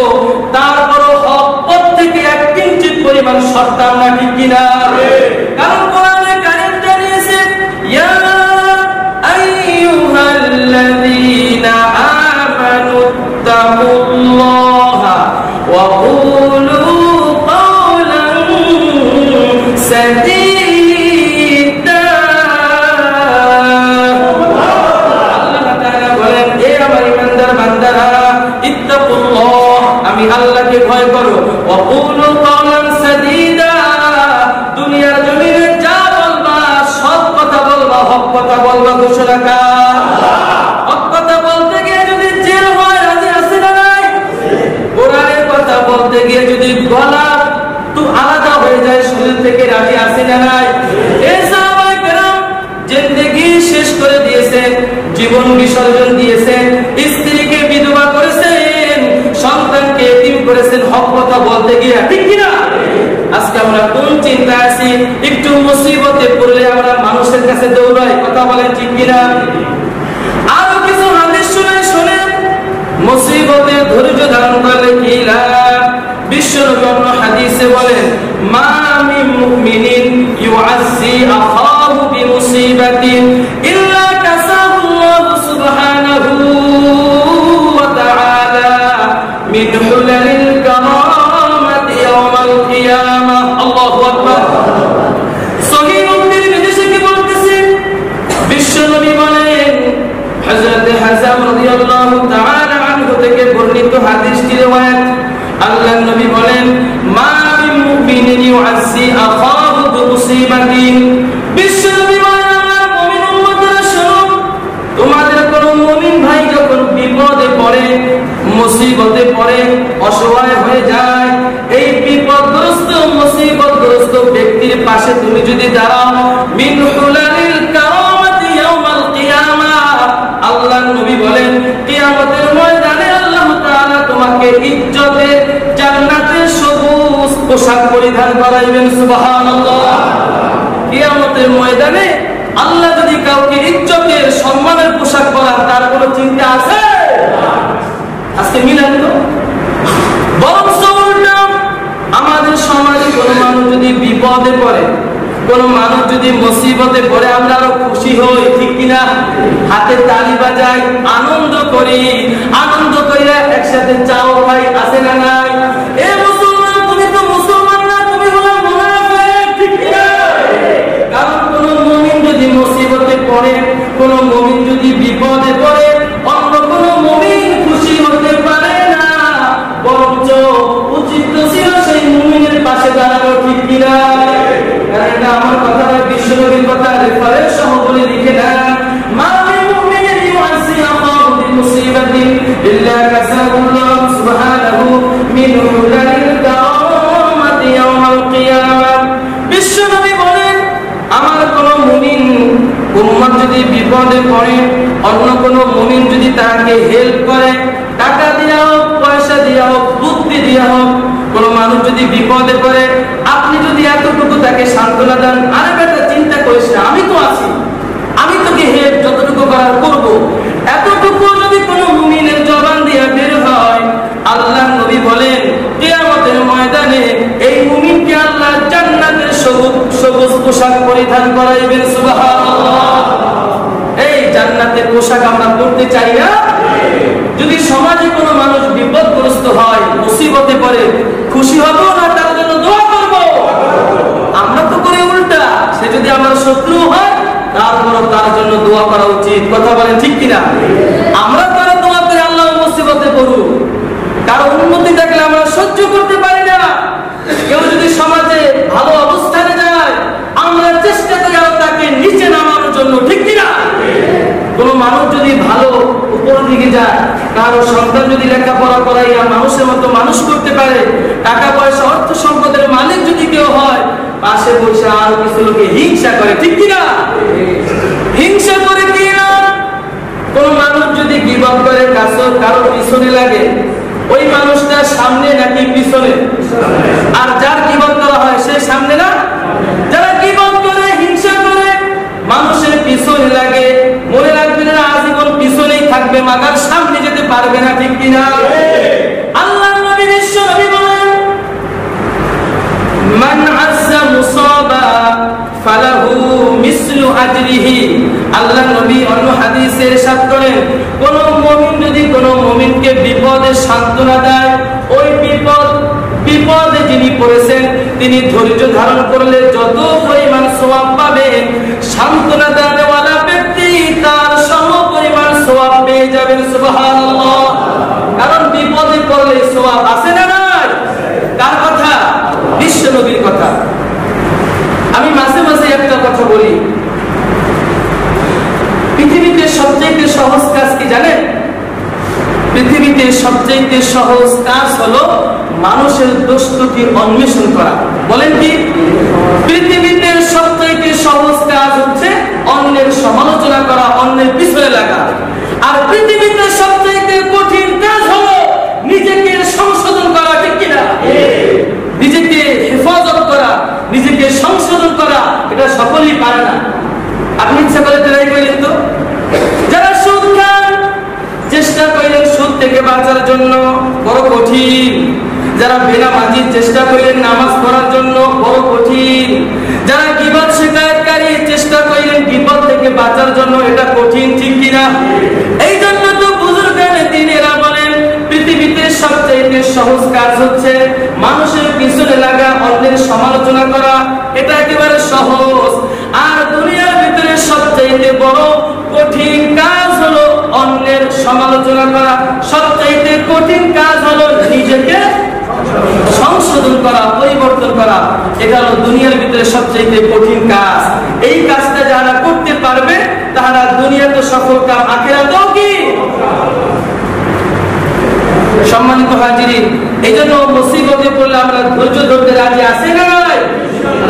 তারপরও হক পথ থেকে এক কিঞ্চিত পরিমাণ সরতাম না, ঠিক কিনা? কারণ কোরআনে কারীম জানিয়েছে ইয়া আইয়ুহাল্লাযীনা আমানু তাকুল্লাহা ওয়া কুলু কাওলান সাদীদা। আল্লাহ তাআলা বলেন, এ আমার ইমানদার বান্দারা, ইত্তাকুল্লাহ, আমি আল্লাহকে ভয় করো, ওয়া কুলু কাওলান সাদীদা, দুনিয়ার জমিনে যা বলবা সৎ কথা বলবা, হক কথা বলবা, ঘোষণা কার? হক কথা বলতে গিয়ে যদি জেল হয়, রাজি আছে না নাই? কোরআনের কথা বলতে গিয়ে যদি গলা তো আলাদা হয়ে যায় শরীর থেকে, রাজি আছে না নাই? এই সাহাবায়ে কেরাম জিন্দেগি শেষ করে দিয়েছেন, জীবন বিসর্জন দিয়েছেন, স্ত্রীকে বিধবা করেছেন, সন্তানকে এতিম করেছেন, হক কথা বলতে গিয়ে, ঠিক কিনা? আজকে আমরা কোন চিন্তা আছি? একটু মুসিবতে পড়লে আমরা মানুষের কাছে দৌড়াই, কথা বলেন, ঠিক কিনা? আরো কিছু হাদিস শুনেন, মুসিবতে ধৈর্য ধারণ করলে কি লাভ? বিশ্বনবী অন্য হাদিসে বলেন, মা মিন মুমিনিন ইউআসি আখাহু বিমুসিবাতিন ইল্লা কাসাহুল্লাহু সুবহানাহু ওয়া তাআলা মিন হুলালিল কারামাতি ইয়াওমাল কিয়ামাহ। আল্লাহু আকবার। সহিহ তিরমিজি থেকে বলতেছে, বিশ্বনবী বলেন, হযরত হাসান রাদিয়াল্লাহু তাআলা আনহু থেকে বর্ণিত হাদিসটি riwayat, আল্লাহর নবী বলেন, মা মিন মুমিনিন ইউআসি আখাহু বিমুসিবাতিন, বিশ্বনবী বলেন, আমার মুমিন উম্মতরা শোনো, তোমাদের কোন মুমিন ভাই যখন বিপদে পড়ে, মুসিবতে পড়ে, অসহায় হয়ে যায়, এই বিপদগ্রস্ত মুসিবতগ্রস্ত ব্যক্তির পাশে তুমি যদি দাঁড়াও, মিন হুলালিল কারামাতি ইয়াউমাল কিয়ামাহ, আল্লাহর নবী বলেন, কিয়ামতের ময়দানে আল্লাহ তাআলা তোমাকে ইজ্জতে জান্নাতের সবুজ পোশাক পরিধান করাইবেন। সুবহানাল্লাহ। কিয়ামতের ময়দানে আল্লাহ যদি কাউকে ইজ্জতের সম্মানের পোশাক পরান, তার কোনো চিন্তা আছে? আজকে মিলান তো। বরং উল্টা, আমাদের সমাজে কোনো মানুষ যদি বিপদে পড়ে, কোন মানুষ যদি মুসিবতে পড়ে, আমরা আরো খুশি হই, ঠিক কিনা? হাতে তালি বাজাই, আনন্দ করি, আনন্দ কইরা একসাথে চাও খাই, আছে না নাই? এ মুসলমান, তুমি তো মুসলমান না, তুমি হলো মুনাফিক, ঠিক কিনা? কারণ কোন মুমিন যদি মুসিবতে পড়ে, কোন মুমিন যদি বিপদে পড়ে, অন্য কোন মুমিন খুশি হতে পারে না, বরঞ্চ উচিত ছিল সেই মুমিনের পাশে দাঁড়ানো, ঠিক কিনা? এটা আমার কথা না, বিশ্বনবীর কথা, রেফারেন্স সহ বলে লিখে নেন, মা মিন মুমিনিন ইউআসি আখাহু বিমুসিবাতিন ইল্লা কাসাহুল্লাহু সুবহানাহু মিন হুলালিল কারামাতি ইয়াওমাল কিয়ামাহ। মুসলমান যদি বিপদে পড়ে, অন্য কোনো মুমিন যদি তাকে হেল্প করে, টাকা দিয়া হোক, পয়সা দিয়া হোক, বুদ্ধি দিয়া হোক, কোন মানুষ যদি বিপদে পড়ে, আপনি যদি এতটুকু তাকে সান্ত্বনা দেন, আরে বেটা চিন্তা করিস না, আমি তো আছি, আমি তোকে হেল্প যতটুকু করার করব, এতটুকু যদি কোনো মুমিনের জবান দিয়ে বের হয়, আল্লাহর নবী বলেন কিয়ামতের ময়দানে এই মুমিনকে আল্লাহ জান্নাতের সবুজ পোশাক পরিধান করাইবেন। সুবহানাল্লাহ। এই জান্নাতের পোশাক আমরা পরতে চাই না? যদি সমাজে কোনো মানুষ বিপদগ্রস্ত হয়, মুসিবতে পড়ে, খুশি হব না তার জন্য দোয়া করব? আমরা তো করি উল্টা। সে যদি আমার শত্রু হয়, তারপরও তার জন্য দোয়া করা উচিত। কথা বলেন ঠিক কিনা? আমরা তারা দোয়া করে আল্লাহ মুসিবতে পড়ুক, কারো উন্নতি দেখলে আমরা সহ্য করতে পারি না। কেউ যদি সমাজে ভালো অবস্থানে যায়, আমরা চেষ্টা করি তাকে নিচে নামানোর জন্য, ঠিক কিনা? কোন মানুষ যদি ভালো উপর দিকে যায়, কারো সন্তান যদি লেখাপড়া করাইয়া মানুষের মতো মানুষ করতে পারে, টাকা পয়সা অর্থ সম্পদের মালিক যদি কেউ হয়, পাশে বসে আর কিছু লোকে হিংসা করে, ঠিক কিনা? হিংসা করে কিনা? কোন মানুষ যদি গীবত করে, কারো পিছনে লাগে, ওই মানুষটা সামনে নাকি পিছনে? আর যার গীবত করা হয় সে সামনে না? যারা গীবত করে, হিংসা করে, মানুষের পিছনে লাগে, মনে রাখবে না আজীবন পিছনেই থাকবে, মাগার সামনে যেতে পারবে না, ঠিক কিনা? আল্লাহর নবী বিশ্ব নবী বলেন মান আযযা মুসাবা ফালাহু মিসলু আজরিহি। আল্লাহর নবী অন্য হাদিসে ইরশাদ করেন, কোন মুমিন যদি কোন মুমিনকে বিপদে সান্ত্বনা দেয়, ওই বিপদে যিনি পড়েছেন তিনি ধৈর্য ধারণ করলে যত পরিমাণ সওয়াব পাবেন, সান্ত্বনা দেওয়ালা ব্যক্তি তার সমপরিমাণ সওয়াব পেয়ে যাবেন। সুবহানাল্লাহ। কারণ বিপদে পড়লে সওয়াব আছে না নাই? কার কথা? বিশ্ব নবীর কথা। আমি মাঝে মাঝে একটা কথা বলি, পৃথিবীতে সবচেয়ে সহজ কাজ কি জানেন? পৃথিবীতে সবচেয়ে সহজ কাজ হলো মানুষের দোষ ত্রুটি অন্বেষণ করা। বলেন কি? পৃথিবীতে সবচেয়ে সহজ কাজ হচ্ছে অন্যের সমালোচনা করা, অন্যের পিছনে লাগা। আর পৃথিবীতে সবচেয়ে কঠিন কাজ হলো নিজেকে সংশোধন করা, ঠিক কিনা? নিজেকে হেফাজত করা, নিজেকে সংশোধন করা, এটা সকলেই পারে না। আপনি ইচ্ছা করে ট্রাই করেন তো? যারা সুদ খান, চেষ্টা করেন সুদ থেকে বাঁচার জন্য, বড় কঠিন। যারা বেনামাজির চেষ্টা করেন নামাজ পড়ার জন্য, বড় কঠিন। যারা গীবত শিকায়তকারী চেষ্টা করেন গীবত থেকে বাঁচার জন্য, এটা কঠিন, ঠিক কিনা? এই জন্য তো বুজুর্গানে দ্বীনেরা বলেন পৃথিবীতে সবচেয়ে সহজ কাজ হচ্ছে মানুষের পিছনে লাগা, অন্যের সমালোচনা করা, এটা একেবারে সহজ। আর দুনিয়ার ভিতরে সবচেয়ে বড় কঠিন কাজ হলো অন্যের সমালোচনা করা। সবচেয়ে কঠিন কাজ হলো নিজেকে সংশোধন করা, পরিবর্তন করা। এটা হলো দুনিয়ার ভিতরে সবচেয়ে কঠিন কাজ। এই কাজটা যারা করতে পারবে তারা দুনিয়াতে সফল, কাম আখিরাতেও কি? সম্মানিত হাজিরিন, এই জন্য মুসিবতে পড়লে আমরা ধৈর্য ধরতে রাজি আছি না নাই?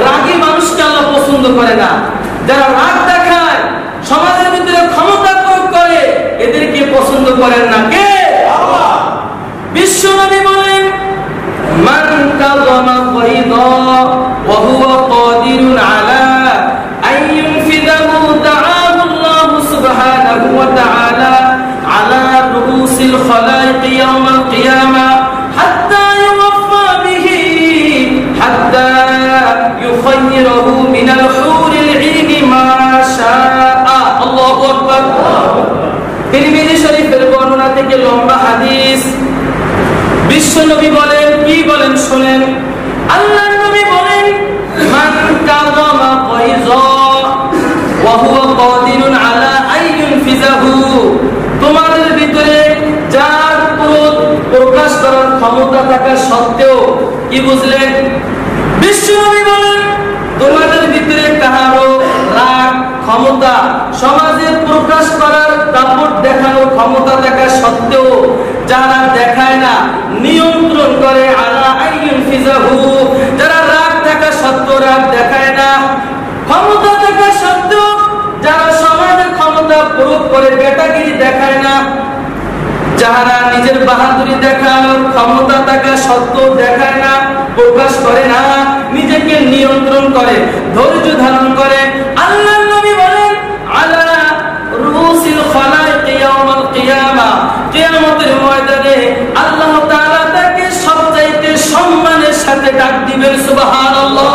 রাগী মানুষকে আল্লাহ পছন্দ করে না। যারা রাগ দেখায়, সমাজের ভিতরে ক্ষমতা প্রয়োগ করে, এদেরকে পছন্দ করেন না কে? আল্লাহ। বিশ্ব নবী বলেন মান কাযামা গয়দা ওয়া হুয়া কাদিরুন আলা আন ইউনফিদাহু তাআলা আল্লাহু সুবহানাহু ওয়া তাআলা আলা রুউসিল খালাইক ইয়াউমাল কিয়ামা হাত্তা ইউওয়াফা বিহি হাত্তা ইউখায়্যিরহু মিনাল হুরিল ঈনি মা শাআ। আল্লাহু আকবার। তিরমিজি শরীফের বর্ণনা থেকে লম্বা হাদিস। বিশ্ব নবী বলেন, কি বলেন শুনেন। আল্লাহর নবী বলেন মান কাযামা গয়যা ওয়া হুয়া কাদিরুন আলা আন ইউনফিযাহু। তোমাদের ভিতরে যার ক্রোধ প্রকাশ করার ক্ষমতা থাকা সত্ত্বেও, কি বুঝলেন? বিশ্ব নবী বলেন তোমাদের ভিতরে কাহারো রাগ ক্ষমতা, সমাজে প্রকাশ করার, দাপট দেখানোর ক্ষমতা থাকা সত্ত্বেও যারা দেখায় না, নিয়ন্ত্রণ করে, আলা আইয়ুন ফিজাহু, যারা রাগ থাকা সত্ত্বেও রাগ দেখায় না, ক্ষমতা থাকা সত্ত্বেও যারা সমাজ সত্ত্বেও দেখায় না, প্রকাশ করে না, নিজেকে নিয়ন্ত্রণ করে, ধৈর্য ধারণ করে। আল্লাহর নবী বলেন আলা রুসিল খালাইক ইয়াউমাল কিয়ামা, কিয়ামতের ময়দানে আল্লাহ তাআলা তাকে সবচাইতে সম্মানের সাথে ডাক দিবেন। সুবহানাল্লাহ।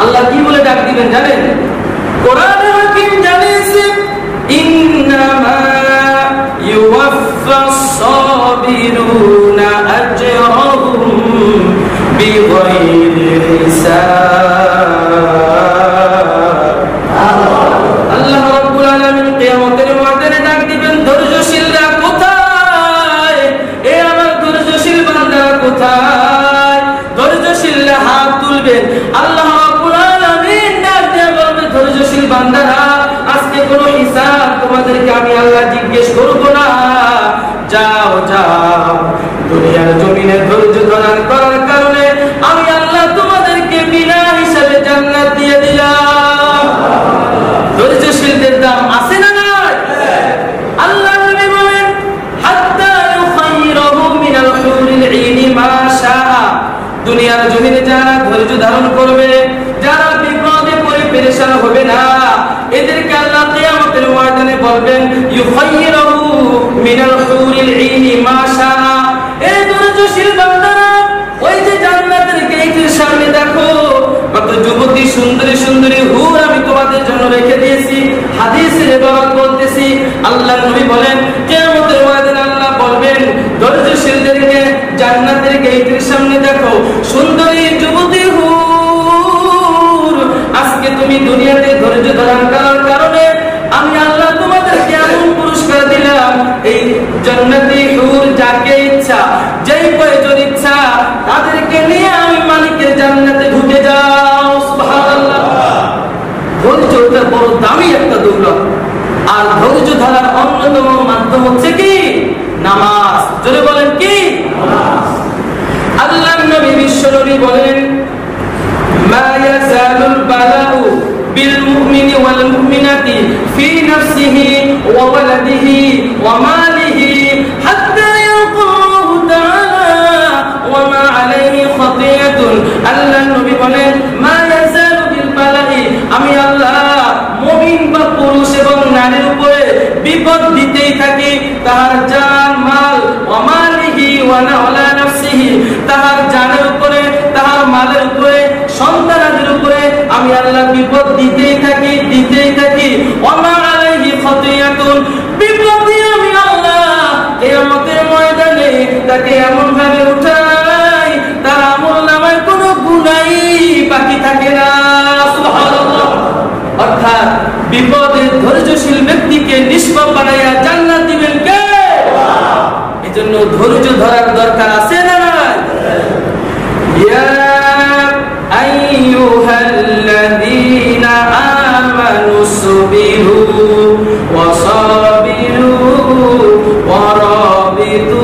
আল্লাহ কি বলে ডাক দিবেন জানেন? কোরআনে হাকিম জানিয়েছে ইন্নামা ইউওয়াফাস সাবিরুনা আজরাহুম বিগাইরি হিসাব। আল্লাহ রাব্বুল আলামিন কিয়ামতের ময়দানে ডাক দিবেন, ধৈর্যশীলরা কোথায়? এ আমার ধৈর্যশীল বান্দারা কোথায়? ধৈর্যশীলরা হাত তুলবেন। আল্লাহ রাব্বুল আলামিন ডাক দিয়ে বলবে, ধৈর্যশীল বান্দারা আজকে কোনো হিসাব তোমাদেরকে আমি আল্লাহ জিজ্ঞেস করব না। যাও যাও, দুনিয়ার জমিনে ধৈর্য ধারণ করার কারণে আমি আল্লাহ তোমাদেরকে বিনা হিসাবে জান্নাত দিয়ে দিলাম। ধৈর্যশীলদের দাম আছে না নাই? আল্লাহ নবী বলেন হাত্তা ইউখাইরাহু মিনাল হুরিল ঈনি মা শাআ। দুনিয়ার জমিনে যারা ধৈর্য ধারণ করবে, যারা বিপদে পড়ে পেরেশান হবে না, এদেরকে আল্লাহ কিয়ামতের ময়দানে বলবেন ইউখাইরাহু মিনাল হুরিল ঈনি মা শাআ। এই ধৈর্যশীল বান্দারা ওই যে জান্নাতের গেটের সামনে দেখো কত যুবতী সুন্দরী সুন্দরী হুর আমি তোমাদের জন্য রেখে দিয়েছি। হাদিসের ইবারত বলতেছি, আল্লাহর নবী বলেন কিয়ামতের ময়দানে আল্লাহ বলবেন ধৈর্যশীলদেরকে জান্নাতের গেটের সামনে দেখো সুন্দরী যুবতী হুর, আজকে তুমি দুনিয়াতে ধৈর্য ধারণ করার কারণে আমি আল্লাহ তোমাদেরকে এমন পুরস্কার দিলাম, এই জান্নাতি হুর যাকে ইচ্ছা, যেই প্রয়োজন ইচ্ছা তাদেরকে নিয়ে আমি মালিকের জান্নাতে ঢুকে যাও। সুবহানাল্লাহ। ধৈর্যটা বড় দামি একটা দৌলত। আর ধৈর্য ধরার অন্যতম মাধ্যম হচ্ছে কি? নামাজ। জোরে বলেন কি? নামাজ। আল্লাহর নবী বিশ্ব নবী বলেন মা ইয়াজালুল বালাউ বিল মুমিনি ওয়াল মুমিনাতি ফি নাফসিহি ওয়া ওয়ালাদিহি ওয়া মালিহি হাত্তা ইয়ালকাহু তাআলা ওয়া মা আলাইহি খাতিয়াতুন। আল্লাহর নবী বলেন মা ইয়াজালু বিল বালাই, আমি আল্লাহ মুমিন বা পুরুষ এবং নারীর উপরে বিপদ দিতেই থাকি, তার জান মাল ওয়া মালিহি ওয়া আলা নাফসিহি, তার জানের উপরে, তার মালের উপরে, সন্তানাদের উপরে আমি আল্লাহ বিপদ দিতেই থাকি, দিতেই থাকি। ওয়া মা আলাইহি খাতিয়াতুন, বিপদ দিয়ে আমি আল্লাহ কিয়ামতের ময়দানে তাকে এমন ভাবে উঠাই তার আমলনামায় কোনো গুনাহই বাকি থাকে না। সুবহানাল্লাহ। অর্থাৎ বিপদে ধৈর্যশীল ব্যক্তিকে নিষ্পাপ বানাইয়া জান্নাত দিবেন কে? এজন্য ধৈর্য ধরার দরকার আছে না নাই? ইয়া আইয়ুহাল্লাযীনা আমানু সুবিরু ওয়া সাবিরু ওয়া রাবিতু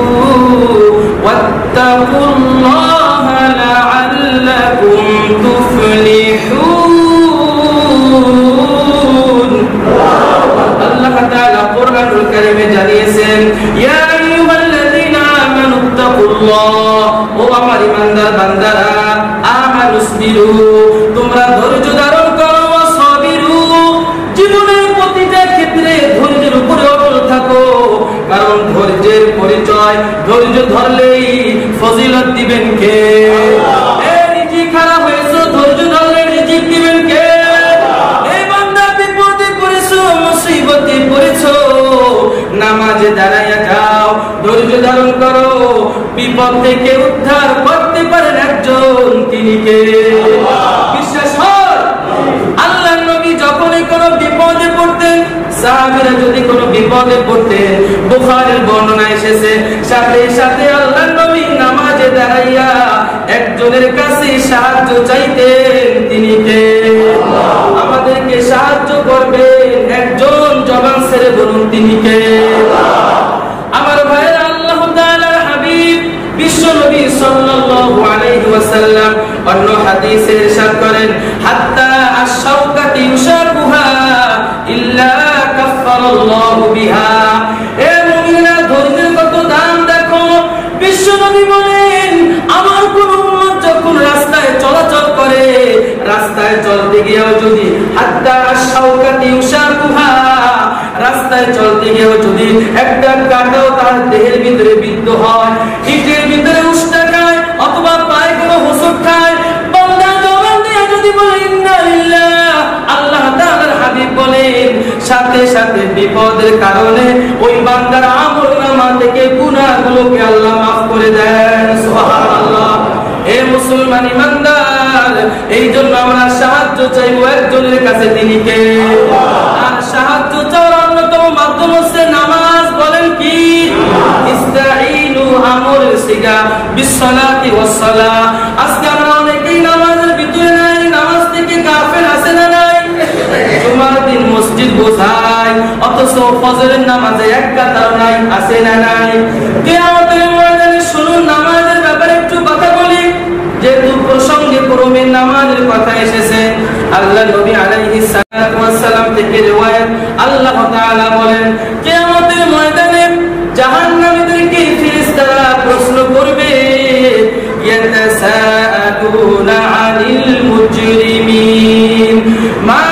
ওয়াত্তাকুল্লাহা লাআল্লাকুম তুফলিহুন। আল্লাহ তাআলা কোরআনুল কারীমে জানিয়েছেন ইয়া আইয়ুহাল্লাযীনা আমানু তাকুল্লাহ, ও আমার ঈমানদার বান্দারা, আমানুসবিরু, তোমরা ধৈর্য ধারণ করো, সাবিরু, জীবনের প্রতিটা ক্ষেত্রে ধৈর্যের উপরে অটল থাকো, কারণ ধৈর্যের পরিচয় ধৈর্য ধরলেই ফজিলত দিবেন কে? এই রিজিক খারাপ হয়েছে, ধৈর্য ধরলে রিজিক দিবেন কে? এই বান্দা বিপদে পড়েছো, মুসিবতে পড়েছো, নামাজে দাঁড়াইয়া যাও, ধৈর্য ধারণ করো, বিপদ থেকে উদ্ধার করতে পারেন একজন, তিনি কে? বিশ্বাস হয়? আল্লাহর নবী যখনই কোনো বিপদে পড়তেন, সাহাবীরা যদি কোনো বিপদে পড়তেন, বুখারীর বর্ণনা এসেছে সাথে সাথে আল্লাহর নবী নামাজে দাঁড়াইয়া একজনের কাছে সাহায্য চাইতেন, তিনি কে? আমাদেরকে সাহায্য করবেন একজন, জবান ছেড়ে বলুন তিনি কে? আমার ভাইয়েরা, আল্লাহ তাআলার হাবিব বিশ্ব নবী সাল্লাল্লাহু আলাইহি ওয়াসাল্লাম অন্য হাদিসে ইরশাদ করেন হাত্তা আশ-শাওকাতি ইউশাকুহা ইল্লা কাফফারাল্লাহু বিহা। এ মুমিনরা, ধৈর্যের কত দাম দেখো। বিশ্ব নবী বলেন গিয়েও যদি হাত্তা শাওকাতি উশাকুহা, রাস্তায় চলতে গিয়েও যদি একটা কাঁটাও তার দেহের ভিতরে বিদ্ধ হয়, ইটের ভিতরে উষ্টা খায় অথবা পায়ে কোনো হোঁচট খায়, বান্দা জবান দিয়ে যদি বলে ইন্না লিল্লাহ, আল্লাহ তাআলার হাবিব বলেন সাথে সাথে বিপদের কারণে ওই বান্দার আমলনামা থেকে গুনাহগুলোকে আল্লাহ মাফ করে দেন। সুবহানাল্লাহ। হে মুসলমান ইমানদার, এই জন্য আমরা সাহায্য চাইবো একজনের কাছে, তিনি কে? আর সাহায্য চাওয়ার অন্যতম মাধ্যম হচ্ছে নামাজ। বলেন কি? ইস্তাঈনু আমরের সিগা বিসসালাতি ওয়াসসালাহ। আজকে আমরা অনেকেই নামাজের ভিতরে নাই, নামাজ থেকে গাফিল আছে না নাই? জুমার দিন মসজিদ বোঝায় অথচ ফজরের নামাজে এক কাতার নাই, আছে না নাই? কিয়ামতের ময়দানে শুনুন, নামাজের ব্যাপারে একটু কথা বলি, যেহেতু প্রসঙ্গে ক্রমে নামাজের কথা এসেছে। আল্লাহ নবী আলাইহিস সালাতু ওয়াস সালাম থেকে riwayat, আল্লাহ তাআলা বলেন কিয়ামতের ময়দানে জাহান্নামীদেরকে ফেরেশতারা প্রশ্ন করবে, ইয়াতাসাআলুনা আনিল মুজরিমিন মা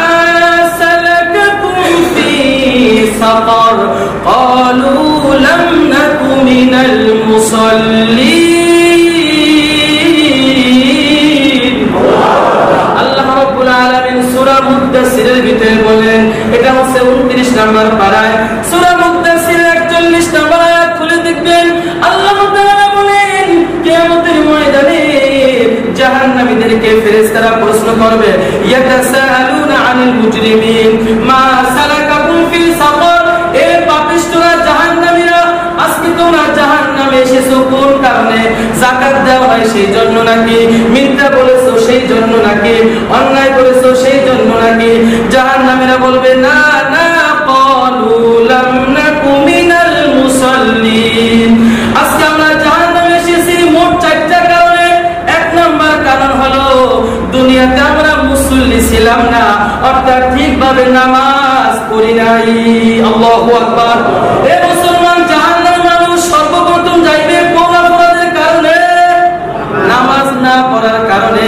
সালাকাকুম ফি সাকার ক্বালু লাম নাকু মিনাল মুসাল্লিন। আল্লাহ রাব্বুল আলামিন সূরা মুদ্দাসসিরের ভিতরে বলেন, এটা হচ্ছে 29 নম্বর পারায়, সূরা মুদ্দাসসিরের 41 নম্বর আয়াত খুলে দেখবেন। আল্লাহ তাআলা বলেন কিয়ামতের ময়দানে জাহান্নামীদেরকে ফেরেশতারা প্রশ্ন করবে, ইয়াতাসাআলুনা আনিল মুজরিমিন মা সালাকাকুম ফি সাকার। এ পাপিষ্ঠরা, জাহান্নামীরা, আজকে তোমরা জাহান্নামে এসেছো কোন কারণে? যাকাত দেওয়া হয় সেই জন্য নাকি? মিথ্যা বলেছো সেই জন্য নাকি? অন্যায় করেছো সেই জন্য নাকি? জাহান্নামীরা বলবে না না, ক্বালু লাম নাকু মিনাল মুসাল্লিন। আজকে আমরা জাহান্নামে এসেছি মোট 4টা কারণে। 1 নম্বর কারণ হলো দুনিয়াতে আমরা মুসল্লি ছিলাম না, অর্থাৎ ঠিকভাবে নামাজ পড়ি নাই। আল্লাহু আকবার। এ মুসলমান, জাহান্নামে মানুষ সর্বপ্রথম যাইবে কোন অপরাধের কারণে? নামাজ না পড়ার কারণে।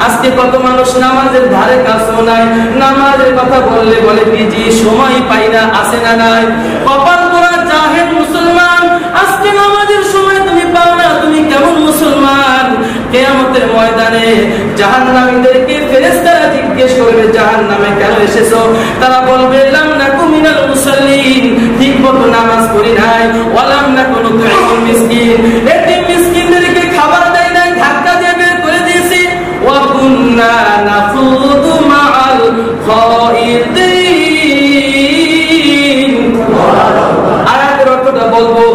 আজকে কত মানুষ নামাজের ধারে কাছেও নাই, নামাজের কথা বললে বলে বিজি, সময় পাই না, আছে না নাই? কপাল পোড়া জাহেল মুসলমান, আজকে নামাজের সময় তুমি পাও না, তুমি কেমন মুসলমান? কিয়ামতের ময়দানে জাহান্নামীদেরকে ফেরেশতারা জিজ্ঞেস করবে, জাহান্নামে কেন এসেছো? তারা বলবে লাম নাকু মিনাল মুসাল্লিন, ঠিকমতো নামাজ পড়ি নাই, ওয়া লাম নাকু নুতঈমুল মিসকিন, এতিম মিসকিনদেরকে খাবার দেই নাই, ধাক্কা দিয়ে বের করে দিয়েছি, ওয়া কুননা নাখুদু মাআল খায়িদিন। আয়াতের অর্থটা বলবো,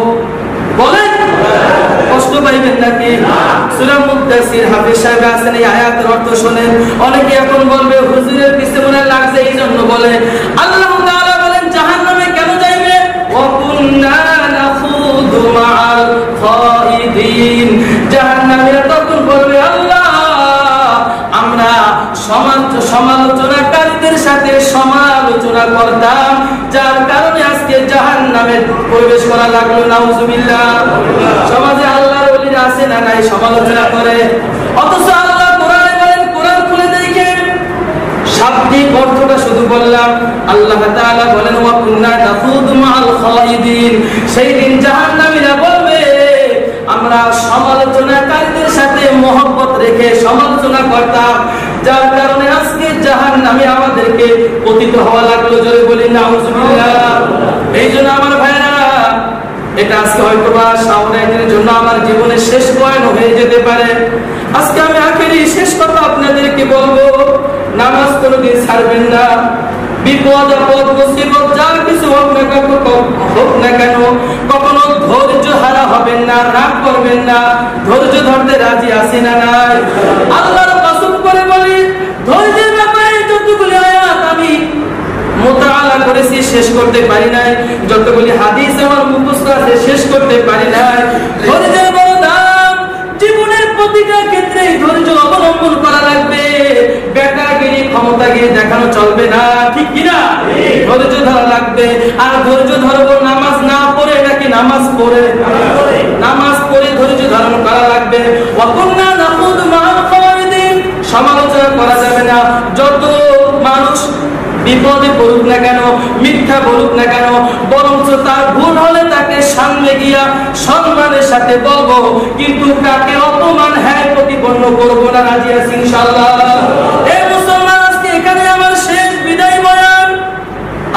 বলেন, কষ্ট পাইবেন নাকি? সূরা মুদ্দাসসির হাফেজ সাহেব আছেন, এই আয়াতের অর্থ শুনেন। অনেকে এখন বলবে হুজুরের পিছে মনে লাগছে এই জন্য বলে। আল্লাহ তাআলা বলেন জাহান্নামে কেন যাইবে? ওয়া কুননা নাখুদু মাআল খায়িদিন। জাহান্নামীরা তখন বলবে, আল্লাহ, আমরা সমালোচনাকারীদের সাথে সমালোচনা করতাম, যার কারণে আজকে জাহান্নামে প্রবেশ করা লাগলো। নাউজুবিল্লাহ। সমাজে আল্লাহর ওলিরা আছে না নাই? সমালোচনা করে, অথচ আল্লাহ কোরআনে বলেন, কোরআন খুলে দেখেন, শাব্দিক অর্থটা শুধু বললাম। আল্লাহ তাআলা বলেন ওয়া কুননা নাখুদু মাআল খায়িদিন। সেই দিন জাহান্নামীরা বলবে, আমরা সমালোচনাকারীদের সাথে মহব্বত রেখে সমালোচনা করতাম, যার কারণে আজকে জাহান্নামে আমাদেরকে পতিত হওয়া লাগলো। জোরে বলি নাউজুবিল্লাহ। এই জন্য আমার ভাইরা, এটা আজকে হয়তো বা সামনের জন্য আমার জীবনের শেষ বয়ান হয়ে যেতে পারে। আজকে আমি আখেরি শেষ কথা আপনাদেরকে বলবো, নামাজ কোনোদিন ছাড়বেন না। বিপদ আপদ মুসিবত যা কিছু হোক না কেন, কখনো ধৈর্য হারা হবেন না, রাগ করবেন না। ধৈর্য ধরতে রাজি আছি না নাই? আল্লাহর কসম করে বলি, ধৈর্যের ব্যাপারে যতগুলি আয়াত আমি মুতাআলা করেছি শেষ করতে পারি নাই, যতগুলি হাদিস আমার মুখস্থ আছে শেষ করতে পারি নাই। ধৈর্যের বড় দাম, জীবনের প্রতিটা ক্ষেত্রে ধৈর্য অবলম্বন করা লাগবে। বেটাগিরি ক্ষমতাগিরি দেখানো চলবে না, ঠিক কিনা? ধৈর্য ধরা লাগবে। আর ধৈর্য ধরবো নামাজ না পড়ে নাকি নামাজ পড়ে? নামাজ পড়ে ধৈর্য ধারণ করা লাগবে। ওয়া কুননা নাখুদু মাআল খায়িদিন, সমালোচনা করা যাবে না। যত বিপদে পড়ুক না কেন, মিথ্যা বলুক না কেন, বরঞ্চ তার ভুল হলে তাকে সামনে গিয়া সম্মানের সাথে বলবো, কিন্তু তাকে অপমান হ্যাঁ প্রতিপন্ন করবো না। রাজি আছি ইনশাআল্লাহ? এই মুসলমান, আজকে এখানে আমার শেষ বিদায় বয়ান।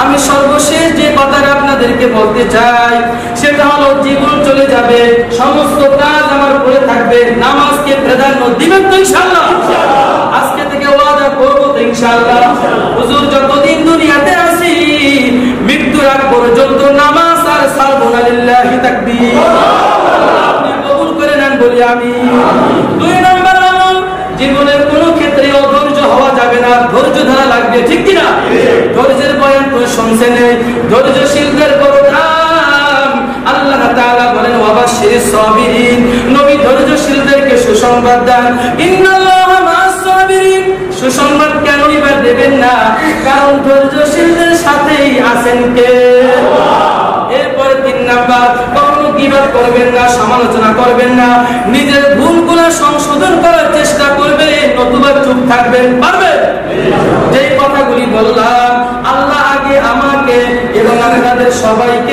আমি সর্বশেষ যে কথাটা আপনাদেরকে বলতে চাই সেটা হলো, জীবন চলে যাবে, সমস্ত কাজ আমার করে থাকবে, নামাজকে প্রাধান্য দিবেন তো ইনশাআল্লাহ? আজকে থেকে ওয়াদা করবো তো ইনশাআল্লাহ? হুজুর যতদিন দুনিয়াতে আছি, মৃত্যুর আগ পর্যন্ত নামাজ আর ছাড়বো না। লিল্লাহি তাকবীর। আপনি কবুল করে নেন বলি আমি। 2 নম্বর আমল, জীবনের কোন ক্ষেত্রে অধৈর্য হওয়া যাবে না, ধৈর্য ধরা লাগবে, ঠিক কিনা? ধৈর্যের বয়ান তো শুনছেন, ধৈর্যশীলদের বড় দাম। আল্লাহ তাআলা বলেন, ওয়াবাশশিরিস সাবিরিন, নবী ধৈর্যশীলদেরকে সুসংবাদ দেন। ইন্নাল্লাহা মা'আস সাবিরিন। সুসংবাদ কেন এবার দেবেন না? কারণ ধৈর্যশীলদের সাথেই আছেন কে? এরপরে 3 নাম্বার, কখনো গীবত করবেন না, সমালোচনা করবেন না, নিজের ভুলগুলো সংশোধন করার চেষ্টা করবেন, নতুবা চুপ থাকবেন। পারবেন? যেই কথাগুলি বললাম, আল্লাহ আগে আমাকে এবং আপনাদের সবাইকে